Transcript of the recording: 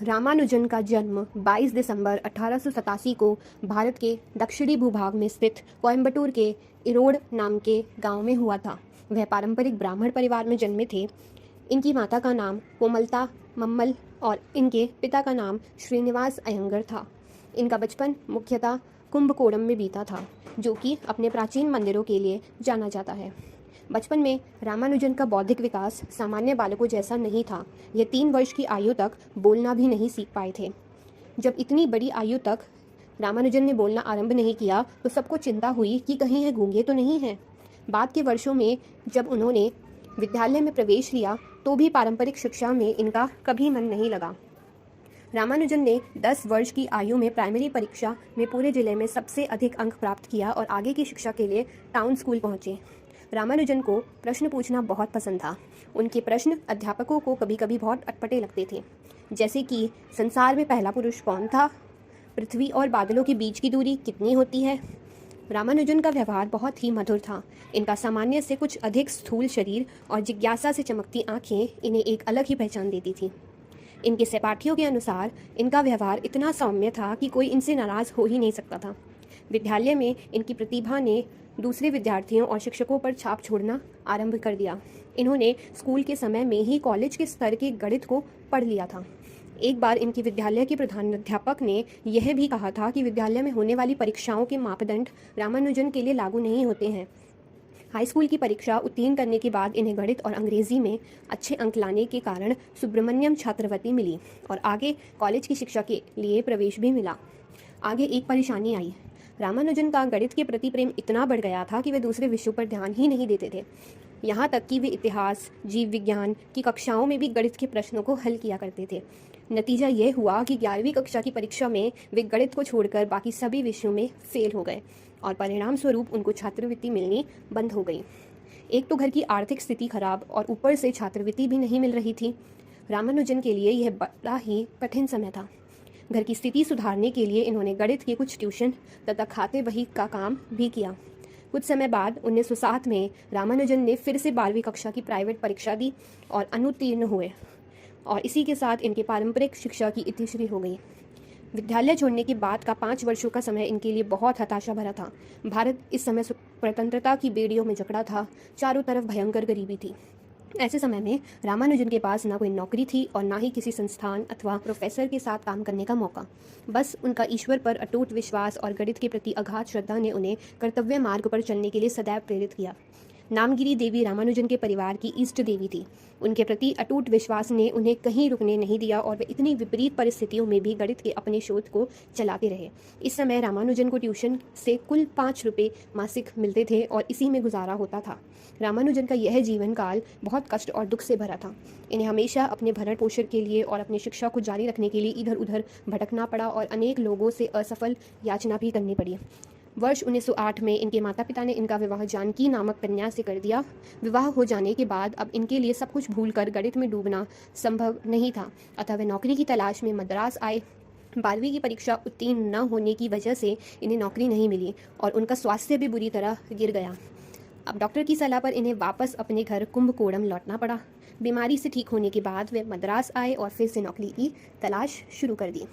रामानुजन का जन्म 22 दिसंबर 1887 को भारत के दक्षिणी भूभाग में स्थित कोयम्बटूर के इरोड नाम के गांव में हुआ था। वह पारंपरिक ब्राह्मण परिवार में जन्मे थे। इनकी माता का नाम कोमलता मम्मल और इनके पिता का नाम श्रीनिवास अयंगर था। इनका बचपन मुख्यतः कुंभकोणम में बीता था, जो कि अपने प्राचीन मंदिरों के लिए जाना जाता है। बचपन में रामानुजन का बौद्धिक विकास सामान्य बालकों जैसा नहीं था। यह 3 वर्ष की आयु तक बोलना भी नहीं सीख पाए थे। जब इतनी बड़ी आयु तक रामानुजन ने बोलना आरंभ नहीं किया तो सबको चिंता हुई कि कहीं यह गूंगे तो नहीं है। बाद के वर्षों में जब उन्होंने विद्यालय में प्रवेश लिया तो भी पारंपरिक शिक्षा में इनका कभी मन नहीं लगा। रामानुजन ने 10 वर्ष की आयु में प्राइमरी परीक्षा में पूरे जिले में सबसे अधिक अंक प्राप्त किया और आगे की शिक्षा के लिए टाउन स्कूल पहुंचे। रामानुजन को प्रश्न पूछना बहुत पसंद था। उनके प्रश्न अध्यापकों को कभी कभी बहुत अटपटे लगते थे, जैसे कि संसार में पहला पुरुष कौन था, पृथ्वी और बादलों के बीच की दूरी कितनी होती है। रामानुजन का व्यवहार बहुत ही मधुर था। इनका सामान्य से कुछ अधिक स्थूल शरीर और जिज्ञासा से चमकती आंखें इन्हें एक अलग ही पहचान देती थी। इनके सहपाठियों के अनुसार इनका व्यवहार इतना सौम्य था कि कोई इनसे नाराज हो ही नहीं सकता था। विद्यालय में इनकी प्रतिभा ने दूसरे विद्यार्थियों और शिक्षकों पर छाप छोड़ना आरंभ कर दिया। इन्होंने स्कूल के समय में ही कॉलेज के स्तर के गणित को पढ़ लिया था। एक बार इनके विद्यालय के प्रधानाध्यापक ने यह भी कहा था कि विद्यालय में होने वाली परीक्षाओं के मापदंड रामानुजन के लिए लागू नहीं होते हैं। हाई स्कूल की परीक्षा उत्तीर्ण करने के बाद इन्हें गणित और अंग्रेजी में अच्छे अंक लाने के कारण सुब्रमण्यम छात्रवृत्ति मिली और आगे कॉलेज की शिक्षा के लिए प्रवेश भी मिला। आगे एक परेशानी आई। रामानुजन का गणित के प्रति प्रेम इतना बढ़ गया था कि वे दूसरे विषयों पर ध्यान ही नहीं देते थे। यहाँ तक कि वे इतिहास, जीव विज्ञान की कक्षाओं में भी गणित के प्रश्नों को हल किया करते थे। नतीजा यह हुआ कि 11वीं कक्षा की परीक्षा में वे गणित को छोड़कर बाकी सभी विषयों में फेल हो गए और परिणाम स्वरूप उनको छात्रवृत्ति मिलनी बंद हो गई। एक तो घर की आर्थिक स्थिति खराब और ऊपर से छात्रवृत्ति भी नहीं मिल रही थी। रामानुजन के लिए यह बड़ा ही कठिन समय था। घर की स्थिति सुधारने के लिए इन्होंने गणित के कुछ ट्यूशन तथा खाते बही का काम भी किया। कुछ समय बाद 1907 में रामानुजन ने फिर से 12वीं कक्षा की प्राइवेट परीक्षा दी और अनुत्तीर्ण हुए और इसी के साथ इनके पारंपरिक शिक्षा की इतिश्री हो गई। विद्यालय छोड़ने के बाद का 5 वर्षों का समय इनके लिए बहुत हताशा भरा था। भारत इस समय स्वतंत्रता की बेड़ियों में जकड़ा था। चारों तरफ भयंकर गरीबी थी। ऐसे समय में रामानुजन के पास ना कोई नौकरी थी और ना ही किसी संस्थान अथवा प्रोफेसर के साथ काम करने का मौका। बस उनका ईश्वर पर अटूट विश्वास और गणित के प्रति अगाध श्रद्धा ने उन्हें कर्तव्य मार्ग पर चलने के लिए सदैव प्रेरित किया। नामगिरी देवी रामानुजन के परिवार की इष्ट देवी थी। उनके प्रति अटूट विश्वास ने उन्हें कहीं रुकने नहीं दिया और वे इतनी विपरीत परिस्थितियों में भी गणित के अपने शोध को चलाते रहे। इस समय रामानुजन को ट्यूशन से कुल 5 रुपये मासिक मिलते थे और इसी में गुजारा होता था। रामानुजन का यह जीवन काल बहुत कष्ट और दुख से भरा था। इन्हें हमेशा अपने भरण पोषण के लिए और अपनी शिक्षा को जारी रखने के लिए इधर उधर भटकना पड़ा और अनेक लोगों से असफल याचना भी करनी पड़ी। वर्ष 1908 में इनके माता पिता ने इनका विवाह जानकी नामक कन्या से कर दिया। विवाह हो जाने के बाद अब इनके लिए सब कुछ भूलकर गणित में डूबना संभव नहीं था, अतः वे नौकरी की तलाश में मद्रास आए। 12वीं की परीक्षा उत्तीर्ण न होने की वजह से इन्हें नौकरी नहीं मिली और उनका स्वास्थ्य भी बुरी तरह गिर गया। अब डॉक्टर की सलाह पर इन्हें वापस अपने घर कुंभकोणम लौटना पड़ा। बीमारी से ठीक होने के बाद वे मद्रास आए और फिर से नौकरी की तलाश शुरू कर दी।